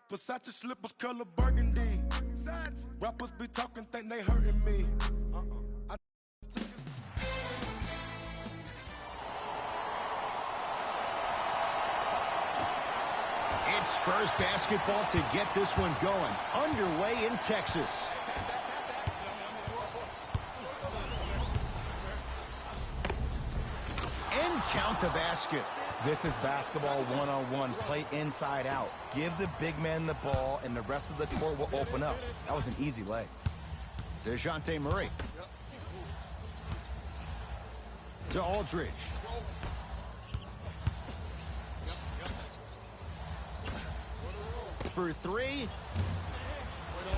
Versace slippers color burgundy. Rappers be talking, think they hurting me. It's Spurs basketball to get this one going. Underway in Texas. And count the basket. This is basketball one-on-one. Play inside out. Give the big man the ball, and the rest of the court will open up. That was an easy lay. DeJounte Murray. To Aldridge. For three.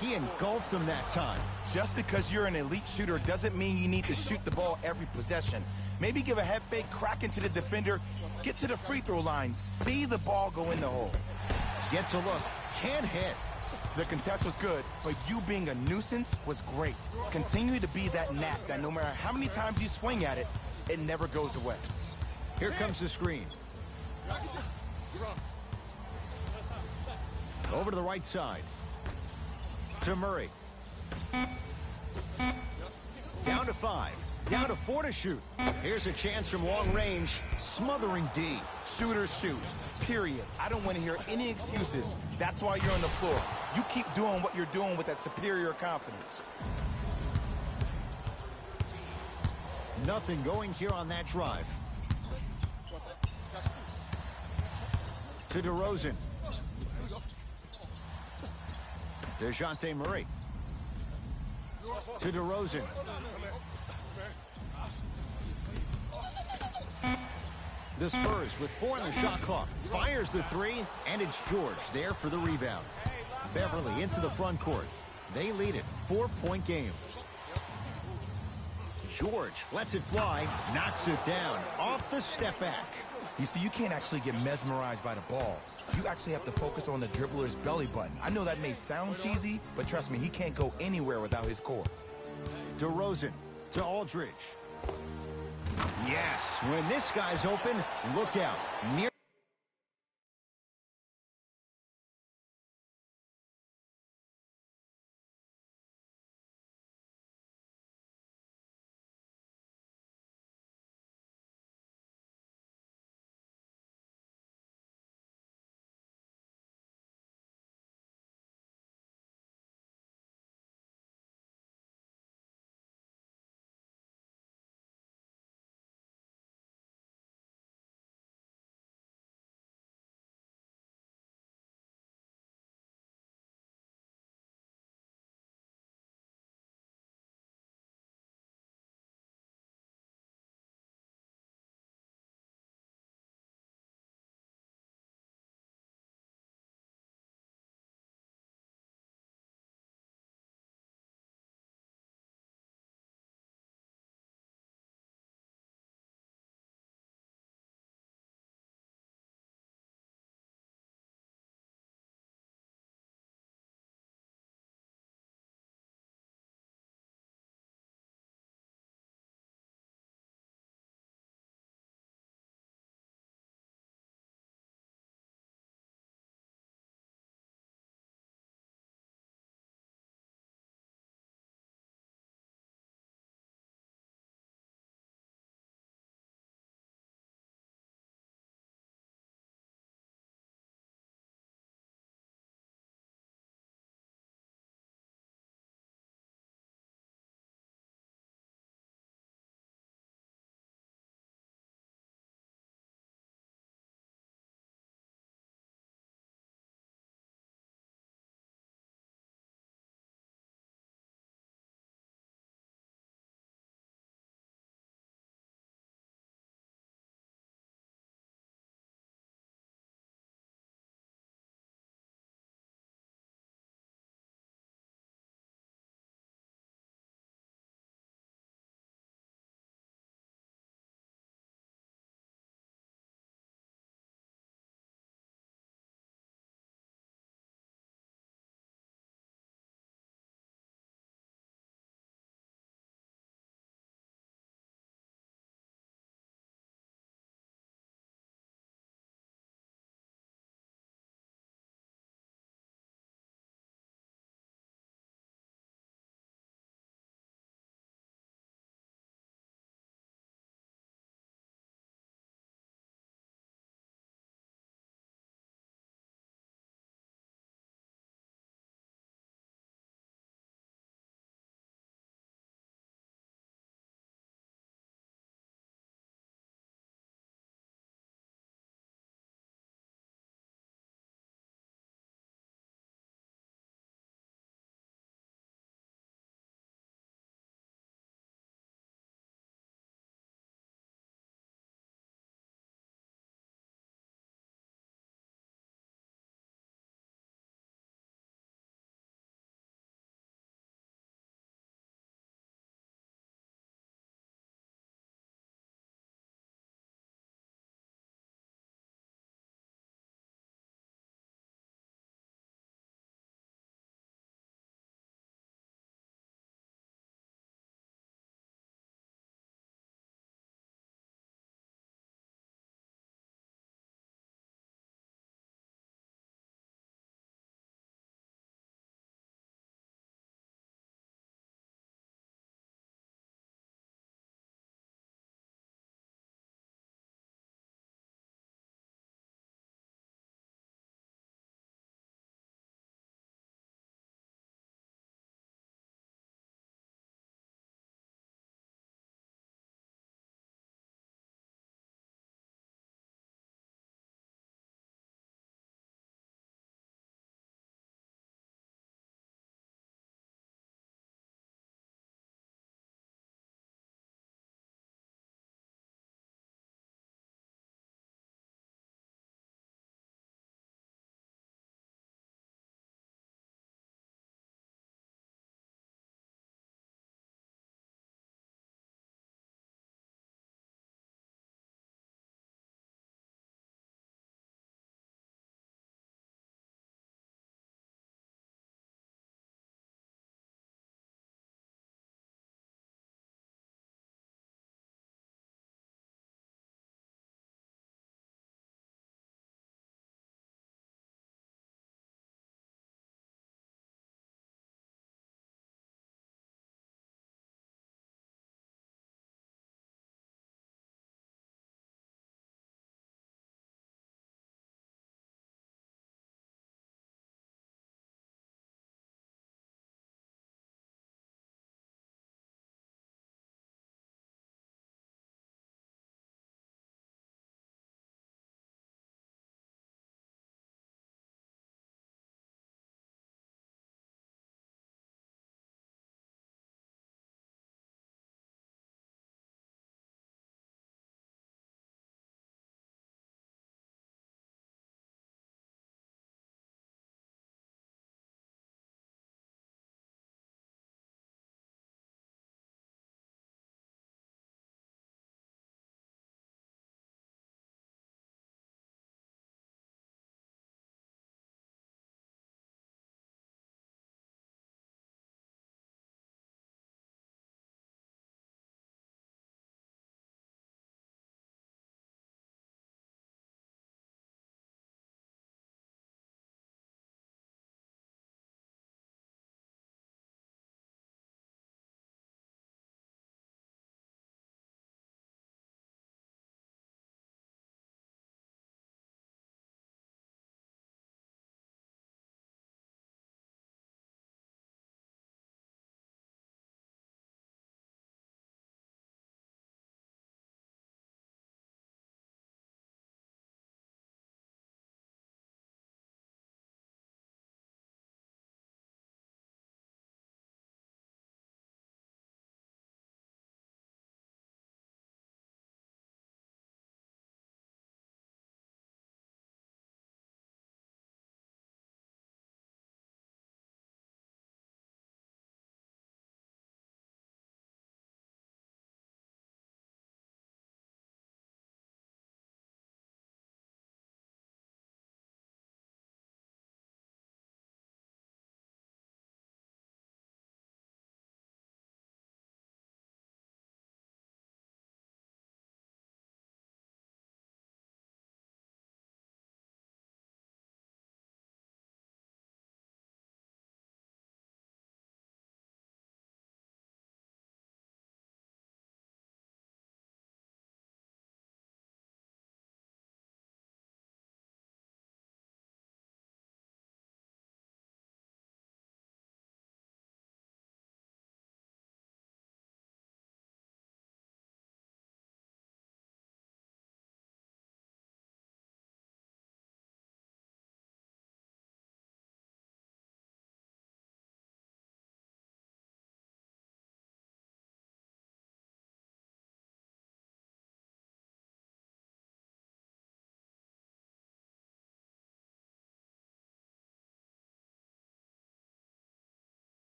He engulfed him that time. Just because you're an elite shooter doesn't mean you need to shoot the ball every possession. Maybe give a head fake, crack into the defender, get to the free throw line, see the ball go in the hole. Gets a look, can't hit. The contest was good, but you being a nuisance was great. Continue to be that gnat that no matter how many times you swing at it, it never goes away. Here comes the screen. Over to the right side. To Murray. Down to 5. Down to 4 to shoot. Here's a chance from long range. Smothering D. Shooters shoot. Period. I don't want to hear any excuses. That's why you're on the floor. You keep doing what you're doing with that superior confidence. Nothing going here on that drive. To DeRozan. DeJounte Murray. To DeRozan. The Spurs with 4 in the shot clock. Fires the 3, and it's George there for the rebound. Beverly into the front court. They lead it. 4-point game. George lets it fly, knocks it down, off the step back. You see, you can't actually get mesmerized by the ball. You actually have to focus on the dribbler's belly button. I know that may sound cheesy, but trust me, he can't go anywhere without his core. DeRozan to Aldridge. Yes, when this guy's open, look out. Near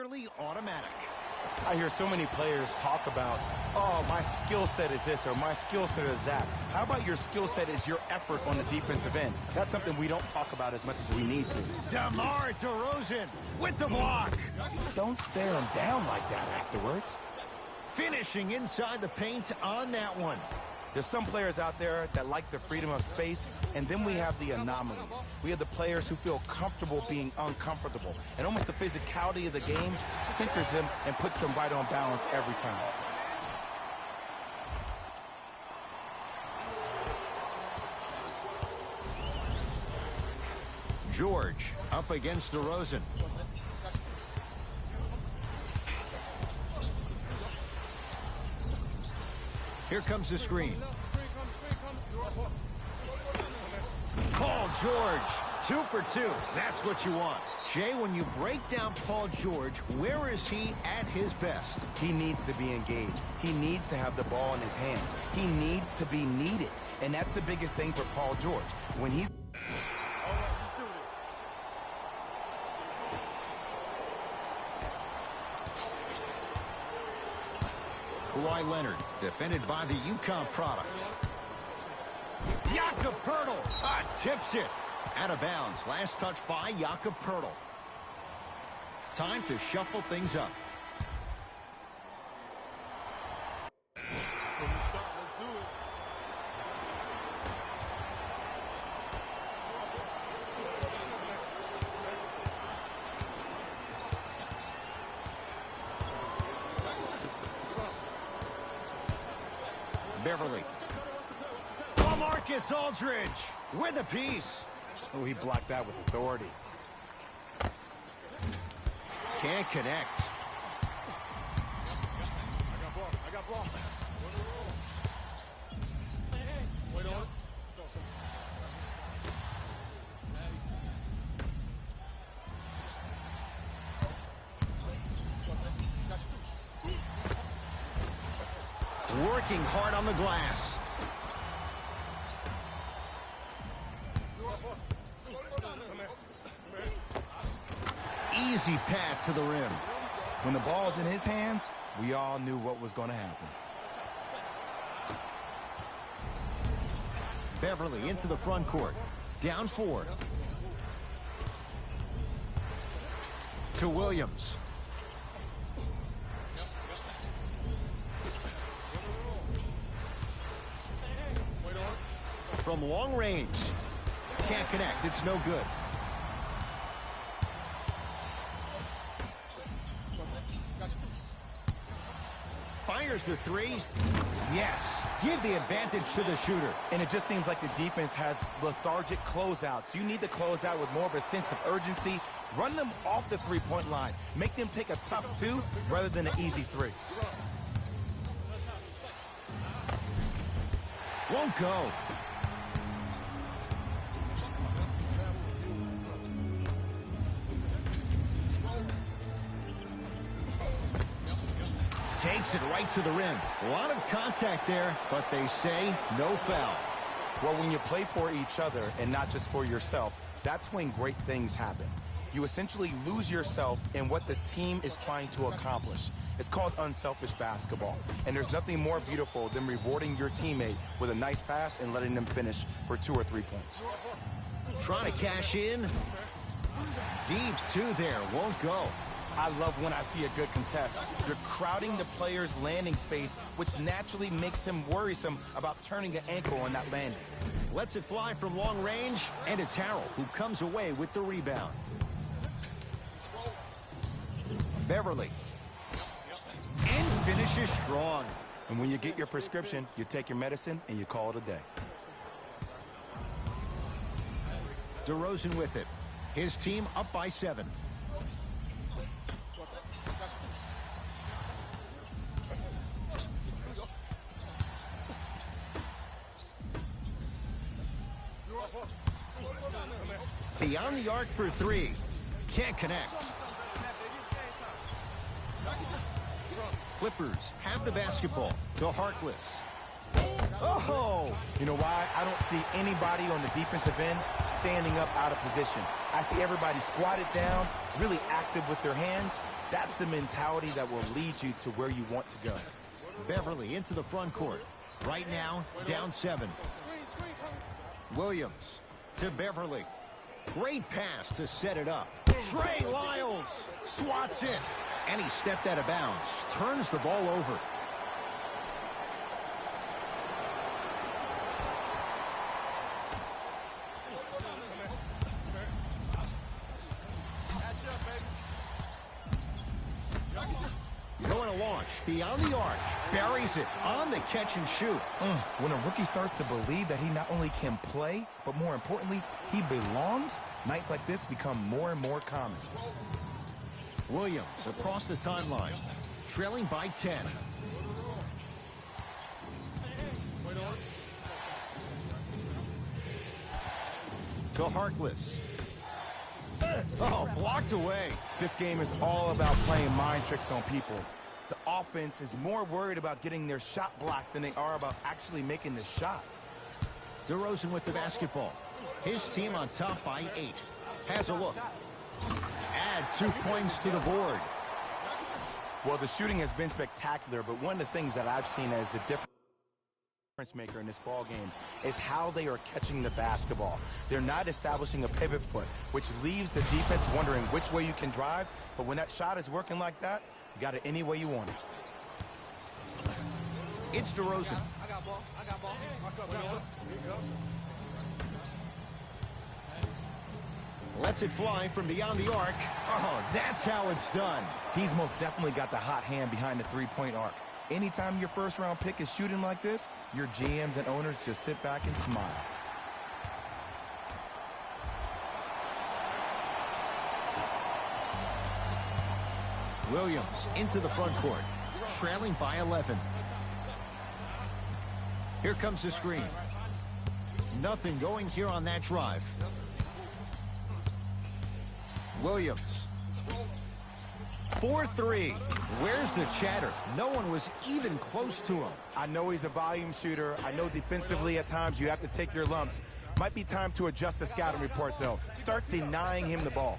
automatic. I hear so many players talk about, oh, my skill set is this or my skill set is that. How about your skill set is your effort on the defensive end? That's something we don't talk about as much as we need to. DeMar DeRozan with the block. Don't stare him down like that afterwards. Finishing inside the paint on that one. There's some players out there that like the freedom of space, and then we have the anomalies. We have the players who feel comfortable being uncomfortable, and almost the physicality of the game centers them and puts them right on balance every time. George up against DeRozan. Here comes the screen. Paul George, 2 for 2. That's what you want. Jay, when you break down Paul George, where is he at his best? He needs to be engaged. He needs to have the ball in his hands. He needs to be needed. And that's the biggest thing for Paul George. When he's... Kawhi Leonard, defended by the UConn product. Jakob Poeltl tips it. Out of bounds. Last touch by Jakob Poeltl. Time to shuffle things up. Beverly. LaMarcus Aldridge with a piece. Oh, he blocked that with authority. Can't connect. I got ball. Wait on it. Working hard on the glass. Easy path to the rim. When the ball's in his hands, we all knew what was going to happen. Beverly into the front court. Down 4. To Williams. From long range. Can't connect. It's no good. Fires the 3. Yes. Give the advantage to the shooter. And it just seems like the defense has lethargic closeouts. You need to close out with more of a sense of urgency. Run them off the three-point line. Make them take a tough 2 rather than an easy 3. Won't go. Takes it right to the rim. A lot of contact there, but they say no foul. Well, when you play for each other and not just for yourself, that's when great things happen. You essentially lose yourself in what the team is trying to accomplish. It's called unselfish basketball. And there's nothing more beautiful than rewarding your teammate with a nice pass and letting them finish for 2 or 3 points. Trying to cash in. Deep 2 there. Won't go. I love when I see a good contest. You're crowding the player's landing space, which naturally makes him worrisome about turning an ankle on that landing. Lets it fly from long range, and it's Harrell who comes away with the rebound. Beverly. And finishes strong. And when you get your prescription, you take your medicine and you call it a day. DeRozan with it. His team up by 7. Beyond the arc for 3. Can't connect. Clippers have the basketball to Harkless. Oh! You know why? I don't see anybody on the defensive end standing up out of position. I see everybody squatted down, really active with their hands. That's the mentality that will lead you to where you want to go. Beverly into the front court. Right now, down 7. Williams to Beverly. Great pass to set it up. Trey Lyles swats it. And he stepped out of bounds. Turns the ball over. Going to launch beyond the arc. Buries it on the catch and shoot. When a rookie starts to believe that he not only can play, but more importantly, he belongs, nights like this become more and more common. Williams across the timeline, trailing by 10. To Harkless. Oh, blocked away. This game is all about playing mind tricks on people. The offense is more worried about getting their shot blocked than they are about actually making the shot. DeRozan with the basketball. His team on top by 8. Has a look. Add 2 points to the board. Well, the shooting has been spectacular, but one of the things that I've seen as a difference maker in this ball game is how they are catching the basketball. They're not establishing a pivot foot, which leaves the defense wondering which way you can drive, but when that shot is working like that, you got it any way you want it. It's DeRozan. I got ball. Lets it fly from beyond the arc. Oh, that's how it's done. He's most definitely got the hot hand behind the three-point arc. Anytime your first-round pick is shooting like this, your GMs and owners just sit back and smile. Williams into the front court, trailing by 11. Here comes the screen. Nothing going here on that drive. Williams. 4-3. Where's the chatter? No one was even close to him. I know he's a volume shooter. I know defensively at times you have to take your lumps. Might be time to adjust the scouting report, though. Start denying him the ball.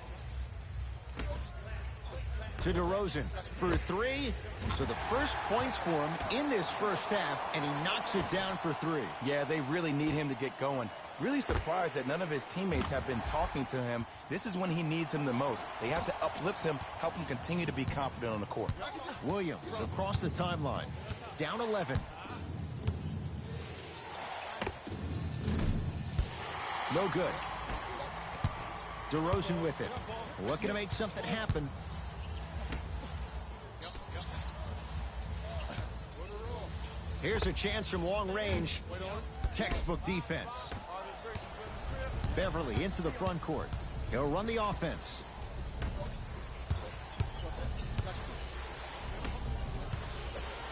To DeRozan for 3. So the first points for him in this first half, and he knocks it down for 3. Yeah, they really need him to get going. Really surprised that none of his teammates have been talking to him. This is when he needs him the most. They have to uplift him, help him continue to be confident on the court. Williams across the timeline, down 11. No good. DeRozan with it. Looking to make something happen. Here's a chance from long range. Textbook defense. Beverly into the front court. He'll run the offense.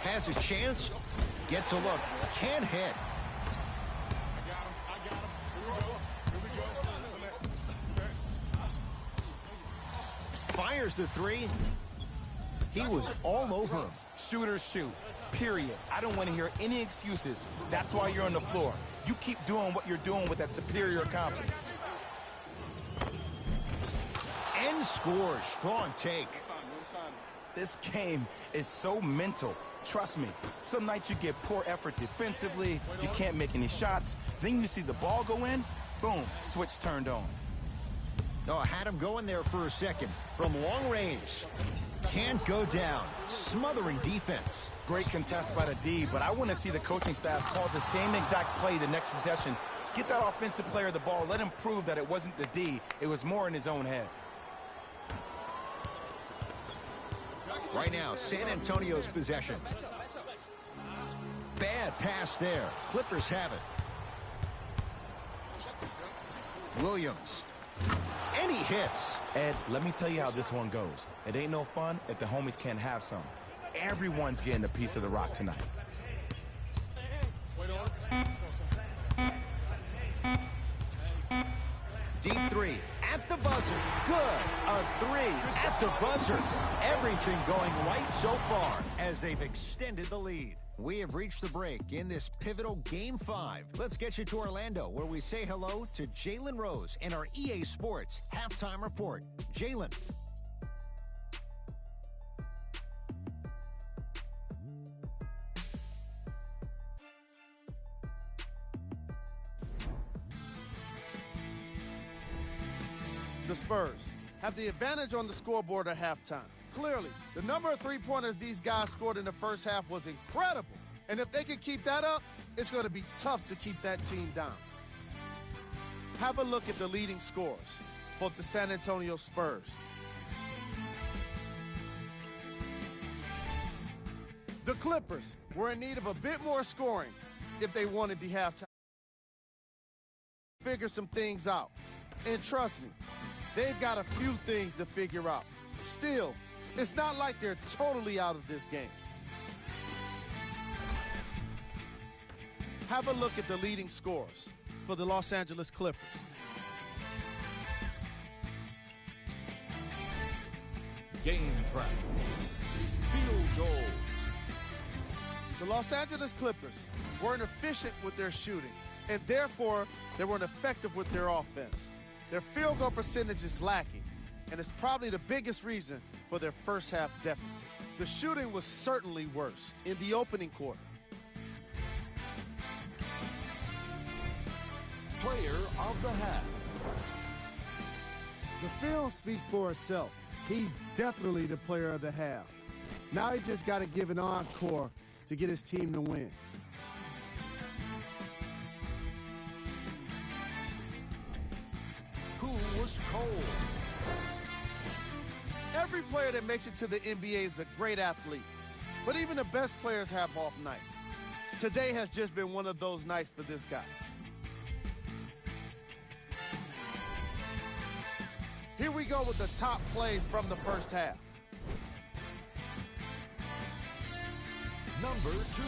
Has a chance. Gets a look. Can't hit. Fires the 3. He was all over him. Shooters shoot. Period. I don't want to hear any excuses. That's why you're on the floor. You keep doing what you're doing with that superior confidence. And scores. Strong take. This game is so mental. Trust me, some nights you get poor effort defensively, you can't make any shots, then you see the ball go in, boom, switch turned on. Oh, I had him going there for a second. From long range. Can't go down. Smothering defense. Great contest by the D, but I want to see the coaching staff call the same exact play the next possession. Get that offensive player the ball. Let him prove that it wasn't the D. It was more in his own head. Right now, San Antonio's possession. Bad pass there. Clippers have it. Williams. And he hits. Ed, let me tell you how this one goes. It ain't no fun if the homies can't have some. Everyone's getting a piece of the rock tonight. Deep 3. at the buzzer. Good. A three at the buzzer. Everything going right so far as they've extended the lead. We have reached the break in this pivotal Game 5. Let's get you to Orlando, where we say hello to Jalen Rose in our EA Sports Halftime Report. Jalen. The Spurs have the advantage on the scoreboard at halftime. Clearly, the number of three-pointers these guys scored in the first half was incredible. And if they can keep that up, it's going to be tough to keep that team down. Have a look at the leading scorers for the San Antonio Spurs. The Clippers were in need of a bit more scoring if they wanted the halftime. Figure some things out. And trust me, they've got a few things to figure out. Still, it's not like they're totally out of this game. Have a look at the leading scorers for the Los Angeles Clippers. Game track. Field goals. The Los Angeles Clippers weren't efficient with their shooting, and therefore they weren't effective with their offense. Their field goal percentage is lacking, and it's probably the biggest reason for their first half deficit. The shooting was certainly worst in the opening quarter. Player of the half. The film speaks for itself. He's definitely the player of the half. Now he just got to give an encore to get his team to win. Who was cold? Every player that makes it to the NBA is a great athlete, but even the best players have off nights. Today has just been one of those nights for this guy. Here we go with the top plays from the first half. Number 2.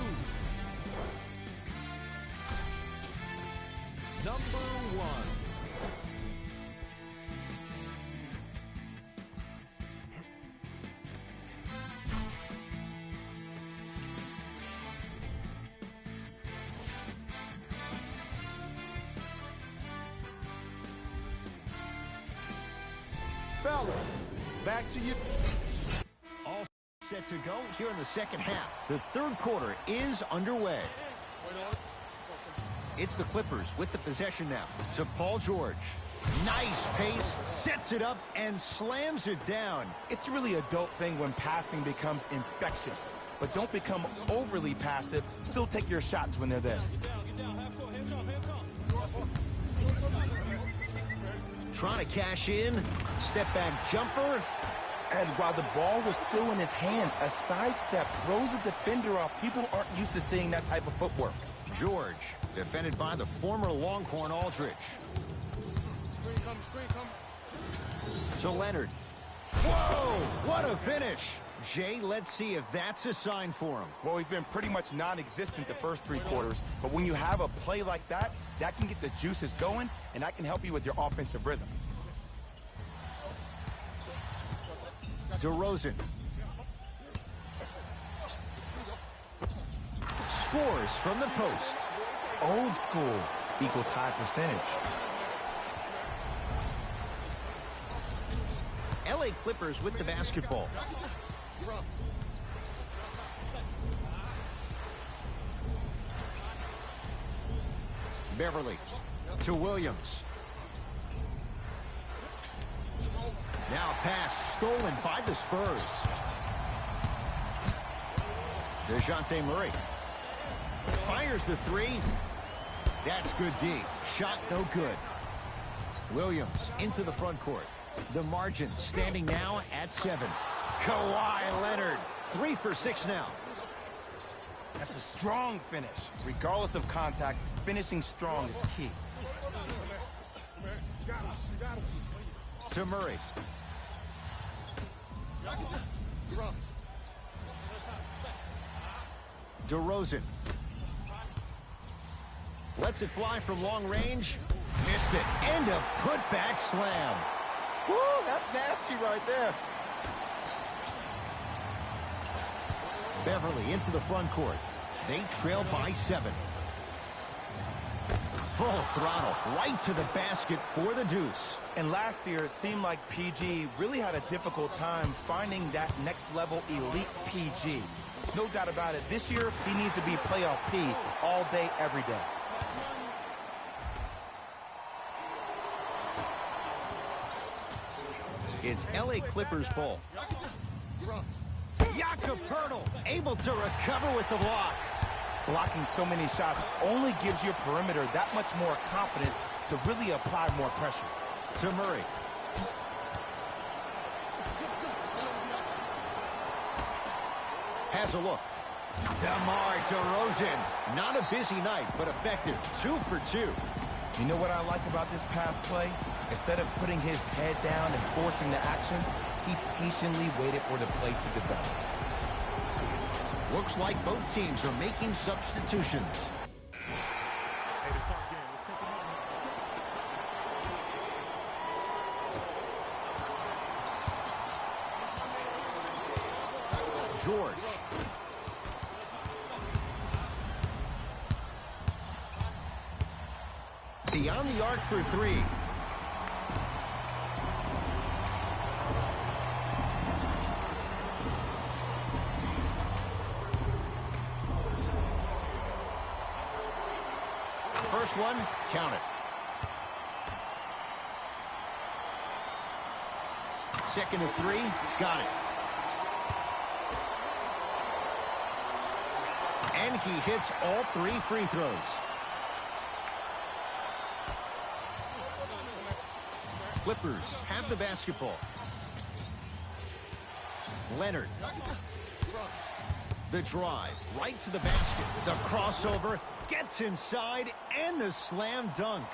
Number 1. Fellas, back to you. All set to go here in the second half. The third quarter is underway. It's the Clippers with the possession now to Paul George. Nice pace, sets it up, and slams it down. It's a really adult thing when passing becomes infectious. But don't become overly passive. Still take your shots when they're there. Trying to cash in. Step back jumper. And while the ball was still in his hands, a sidestep throws a defender off. People aren't used to seeing that type of footwork. George, defended by the former Longhorn Aldridge. Screen come. To Leonard. Whoa, what a finish. Jay, let's see if that's a sign for him. Well, he's been pretty much non-existent the first 3 quarters, but when you have a play like that, that can get the juices going, and that can help you with your offensive rhythm. DeRozan. Scores from the post. Old school equals high percentage. LA Clippers with the basketball. Beverly to Williams. Now pass stolen by the Spurs. DeJounte Murray fires the three. That's good D. Shot no good. Williams into the front court. The margin standing now at 7. Kawhi Leonard, 3 for 6 now. That's a strong finish. Regardless of contact, finishing strong is key. To Murray. DeRozan. Lets it fly from long range. Missed missed it. And a putback slam. Woo, that's nasty right there. Beverly into the front court. They trail by 7. Full throttle right to the basket for the deuce. And last year, it seemed like PG really had a difficult time finding that next level elite PG. No doubt about it. This year, he needs to be playoff P all day, every day. It's LA Clippers ball. Jakob Poeltl able to recover with the block. Blocking so many shots only gives your perimeter that much more confidence to really apply more pressure. To Murray. Has a look. DeMar DeRozan. Not a busy night, but effective. 2 for 2. You know what I like about this pass play? Instead of putting his head down and forcing the action, he patiently waited for the play to develop. Looks like both teams are making substitutions. George. Beyond the arc for 3. First one, count it. Second of 3, got it. And he hits all 3 free throws. Clippers have the basketball. Leonard. The drive, right to the basket. The crossover, gets inside, and the slam dunk.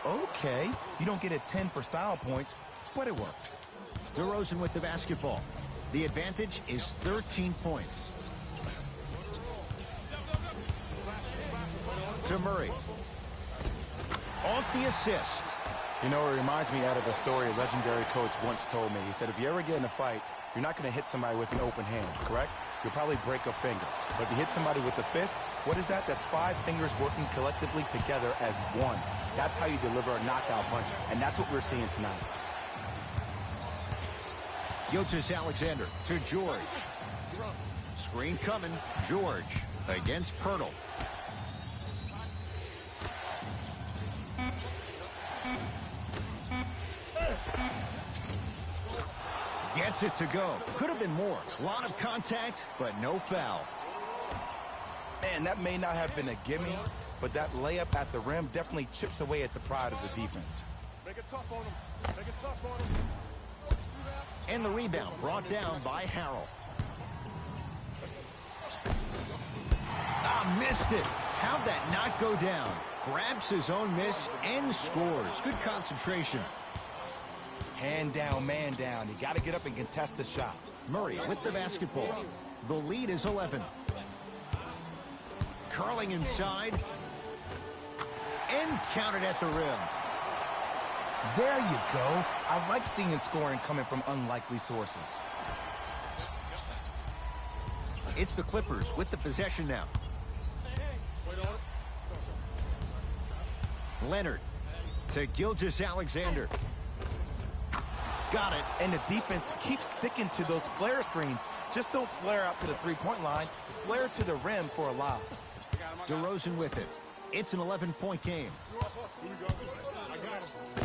Okay, you don't get a 10 for style points, but it worked. DeRozan with the basketball. The advantage is 13 points. To Murray. Off the assist. You know, it reminds me out of a story a legendary coach once told me. He said, if you ever get in a fight, you're not going to hit somebody with an open hand, correct? You'll probably break a finger. But if you hit somebody with a fist, what is that? That's 5 fingers working collectively together as one. That's how you deliver a knockout punch, and that's what we're seeing tonight. Gilgeous-Alexander to George. Screen coming. George against Poeltl. Gets it to go. Could have been more. A lot of contact, but no foul. Man, that may not have been a gimme, but that layup at the rim definitely chips away at the pride of the defense. Make it tough on him. Make it tough on him. And the rebound brought down by Harrell. Missed it. How'd that not go down? Grabs his own miss and scores. Good concentration. Hand down, man down. You got to get up and contest the shot. Murray with the basketball. The lead is 11. Curling inside. And counted at the rim. There you go. I like seeing scoring coming from unlikely sources. It's the Clippers with the possession now. Leonard to Gilgeous-Alexander. Got it. And the defense keeps sticking to those flare screens. Just don't flare out to the three-point line. Flare to the rim for a lob. DeRozan with it. It's an 11-point game.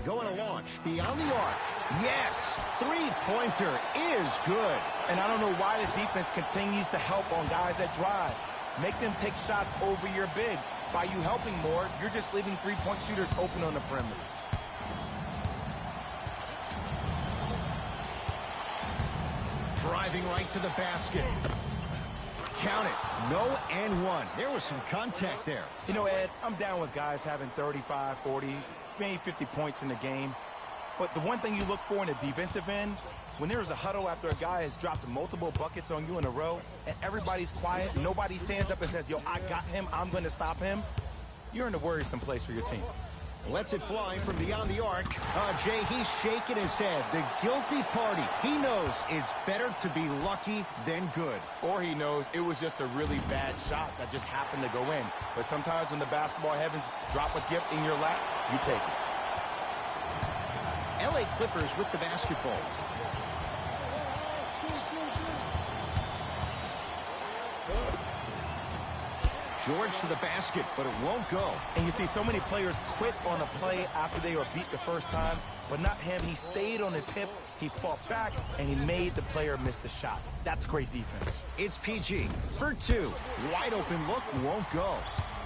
Going to launch beyond the arc. Yes, three-pointer is good. And I don't know why the defense continues to help on guys that drive. Make them take shots over your bigs. By you helping more, you're just leaving three-point shooters open on the perimeter. Driving right to the basket. Count it. No and one. There was some contact there. You know, Ed, I'm down with guys having 35, 40, maybe 50 points in the game. But the one thing you look for in the defensive end, when there's a huddle after a guy has dropped multiple buckets on you in a row, and everybody's quiet, nobody stands up and says, yo, I got him, I'm going to stop him, you're in a worrisome place for your team. Lets it fly from beyond the arc. Jay, he's shaking his head. The guilty party. He knows it's better to be lucky than good. Or he knows it was just a really bad shot that just happened to go in. But sometimes when the basketball heavens drop a gift in your lap, you take it. LA Clippers with the basketball. George to the basket, but it won't go. And you see so many players quit on a play after they were beat the first time, but not him. He stayed on his hip, he fought back, and he made the player miss the shot. That's great defense. It's PG for two. Wide open look, won't go.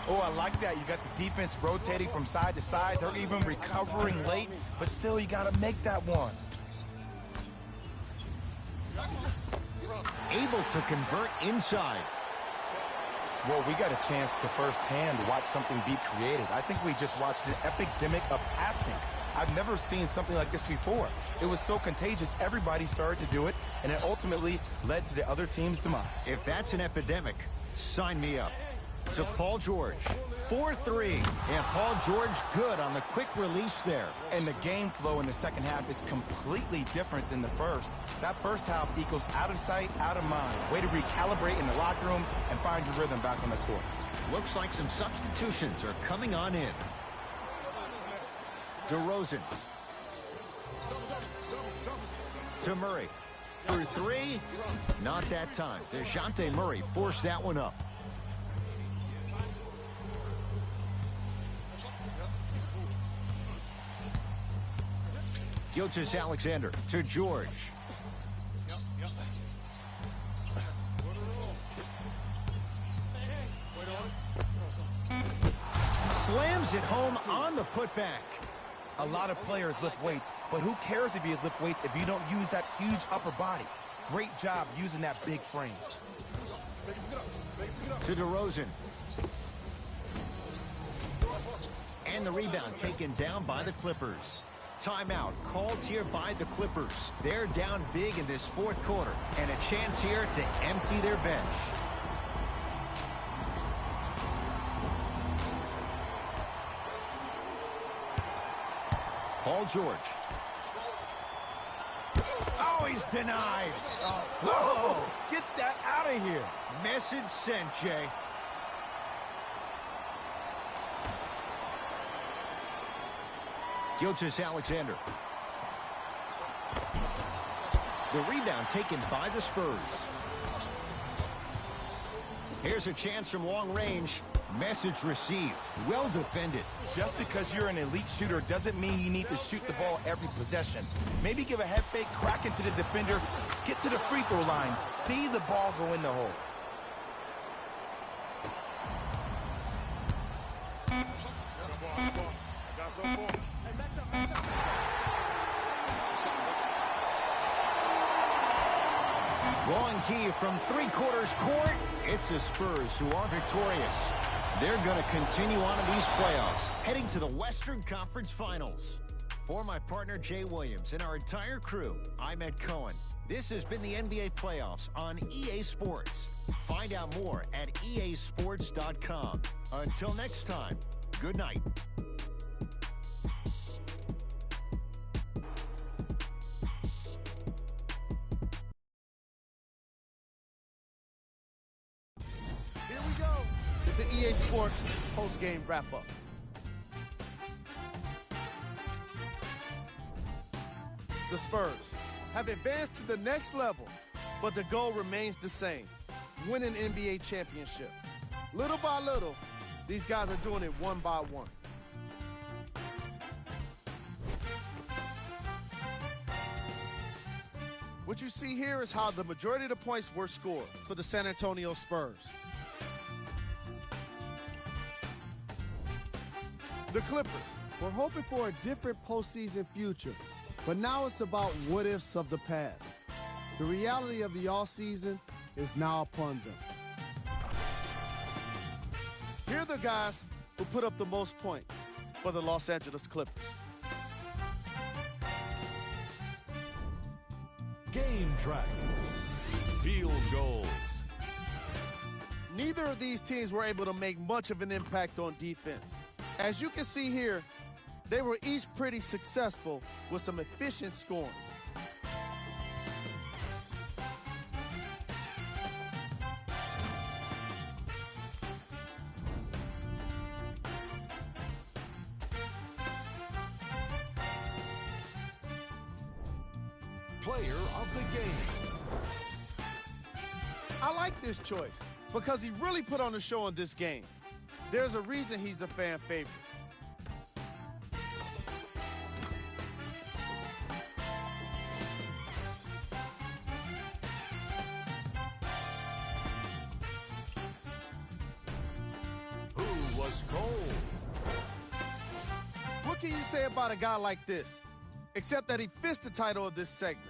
Oh, I like that. You got the defense rotating from side to side. They're even recovering late, but still you got to make that one. Able to convert inside. Well, we got a chance to firsthand watch something be created. I think we just watched an epidemic of passing. I've never seen something like this before. It was so contagious, everybody started to do it, and it ultimately led to the other team's demise. If that's an epidemic, sign me up. To Paul George, 4-3. And Paul George good on the quick release there. And the game flow in the second half is completely different than the first. That first half equals out of sight, out of mind. Way to recalibrate in the locker room and find your rhythm back on the court. Looks like some substitutions are coming on in. DeRozan. To Murray. For three. Not that time. DeJounte Murray forced that one up. Gilgeous-Alexander to George. Slams it home on the putback. A lot of players lift weights, but who cares if you lift weights if you don't use that huge upper body? Great job using that big frame. To DeRozan. And the rebound taken down by the Clippers. Timeout called here by the Clippers. They're down big in this fourth quarter, and a chance here to empty their bench. Paul George. Oh, he's denied. Whoa! Get that out of here. Message sent, Jay. Gilgeous-Alexander. The rebound taken by the Spurs. Here's a chance from long range. Message received. Well defended. Just because you're an elite shooter doesn't mean you need to shoot the ball every possession. Maybe give a head fake, crack into the defender, get to the free throw line, see the ball go in the hole. Long key from three-quarters court. It's the Spurs who are victorious. They're going to continue on in these playoffs, heading to the Western Conference Finals. For my partner Jay Williams and our entire crew, I'm Ed Cohen. This has been the NBA Playoffs on EA Sports. Find out more at easports.com. Until next time, good night. Here we go with the EA Sports post-game wrap-up. The Spurs have advanced to the next level, but the goal remains the same: win an NBA championship. Little by little, these guys are doing it one by one. What you see here is how the majority of the points were scored for the San Antonio Spurs. The Clippers. We're hoping for a different postseason future, but now it's about what-ifs of the past. The reality of the offseason is now upon them. Here are the guys who put up the most points for the Los Angeles Clippers. Game track. Field goals. Neither of these teams were able to make much of an impact on defense. As you can see here, They were each pretty successful with some efficient scoring. Player of the game. I like this choice because he really put on the show in this game. There's a reason he's a fan favorite. Who was cold? What can you say about a guy like this? Except that he fits the title of this segment.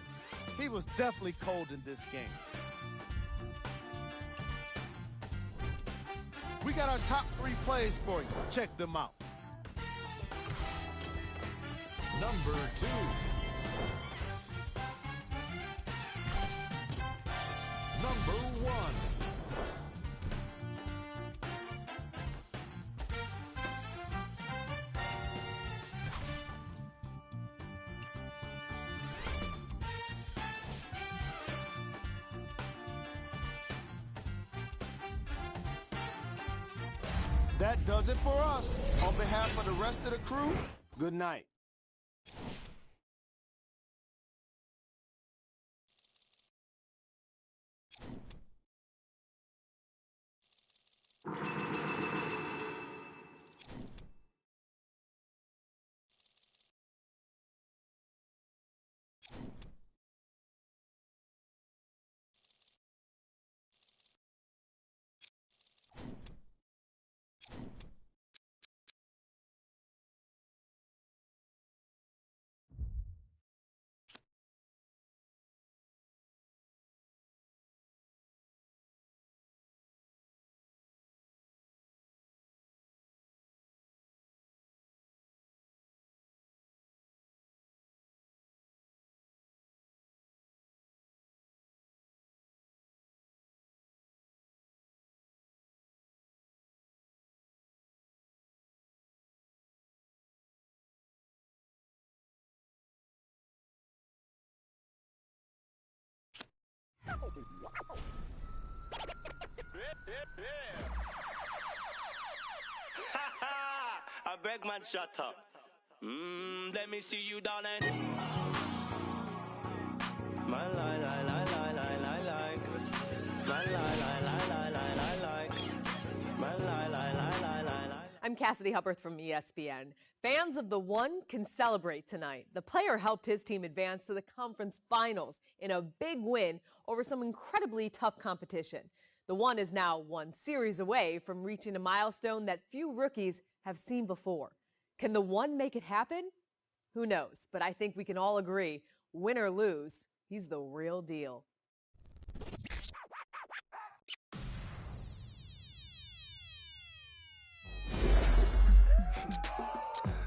He was definitely cold in this game. We got our top 3 plays for you. Check them out. Number 2. Number 1. That does it for us. On behalf of the rest of the crew, good night. I beg man, shut up. Let me see you, darling. My lie, lie, lie, lie, lie, lie, lie. My lie, lie, lie, lie, lie, lie, lie. My lie, lie, lie, lie, lie, lie. I'm Cassidy Hupperth from ESPN. Fans of the One can celebrate tonight. The player helped his team advance to the conference finals in a big win over some incredibly tough competition. The One is now one series away from reaching a milestone that few rookies have seen before. Can the One make it happen? Who knows? But I think we can all agree, win or lose, he's the real deal.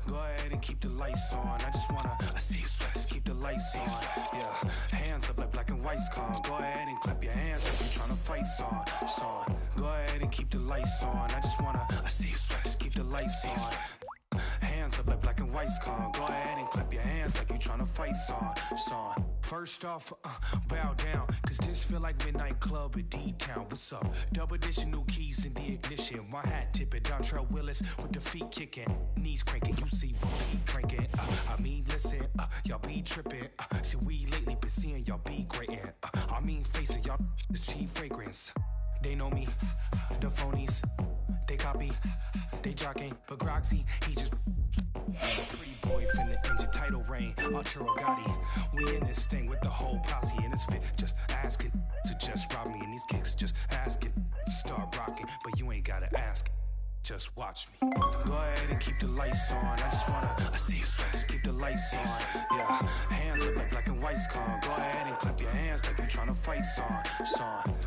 Go ahead and keep the lights on. I just wanna see you sweat. Just keep the lights on. Yeah, hands up like black and white's con. Go ahead and clap your hands like you tryna fight song. Go ahead and keep the lights on. I just wanna see you sweat. Just keep the lights on. Hands up like black and white's con. Go ahead and clap your hands like you tryna fight song. First off, bow down, cause this feel like midnight club at D-Town. What's up? Double edition, new keys in the ignition. My hat tipping, Dontrell Willis with the feet kicking. Knees cranking, you see my feet cranking. I mean, listen, y'all be tripping. See, we lately been seeing y'all be grating. I mean, facing y'all, the cheap fragrance. They know me, the phonies. They copy, they jogging, but Groxy, he just pretty boy finna engine title reign, Arturo Gotti. We in this thing with the whole posse in his fit, just asking to just rob me, and these kicks just asking to start rocking, but you ain't gotta ask. Just watch me. Go ahead and keep the lights on. I just wanna see you sweat. Just keep the lights on. Yeah, hands up like black and white's con. Go ahead and clap your hands like you tryna fight song.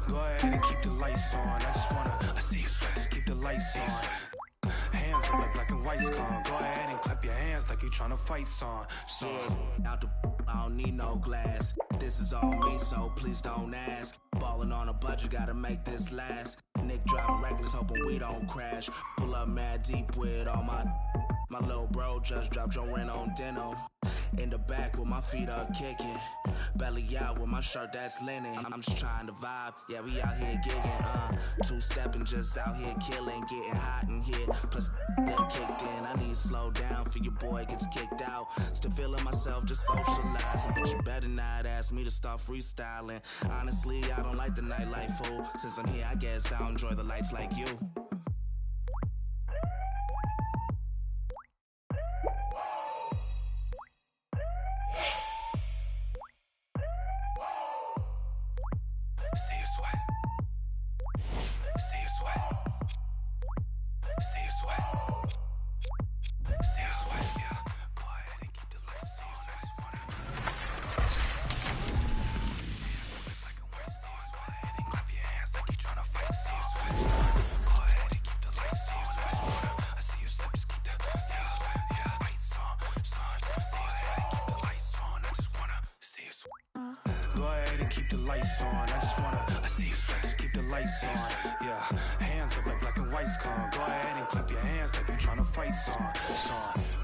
Go ahead and keep the lights on. I just wanna see you sweat. Just keep the lights on. Hands up like black and white's con. Go ahead and clap your hands like you tryna fight song. Out the I don't need no glass. This is all me, so please don't ask. Ballin' on a budget, gotta make this last. Nick driving reckless, hoping we don't crash. Pull up mad deep with all my My little bro just dropped your rent on denim. In the back with my feet up kicking. Belly out with my shirt that's linen. I'm just trying to vibe, yeah, we out here gigging. Two-stepping, just out here killing. Getting hot in here, plus done kicked in. I need to slow down for your boy gets kicked out. Still feeling myself, just socializing. But you better not ask me to start freestyling. Honestly, I don't like the nightlife, fool. Since I'm here, I guess I'll enjoy the lights like you. See you sweat. See you sweat. See you sweat. See you sweat. Yeah. Go ahead and keep the lights on. I just wanna black and white. Go ahead and clap your hands like you tryna fight. See you sweat. Go ahead and keep the lights on. I just wanna see you sweat. Just keep the lights on. Go ahead and keep the lights on. I just wanna see you sweat. Go ahead and keep the lights on. I just wanna see you sweat. Just keep the lights on. Yeah, hands up like black and white's con. Go ahead and clap your hands like you tryna fight song.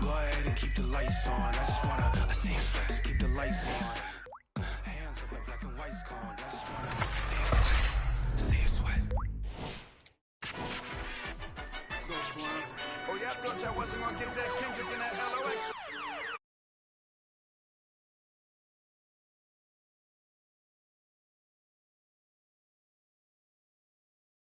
Go ahead and keep the lights on. I just wanna see you sweat. Just keep the lights on. Hands up like black and white's con. I just wanna see you sweat. See you sweat. Oh yeah, I thought y'all wasn't gonna get that Kendrick and that LOX.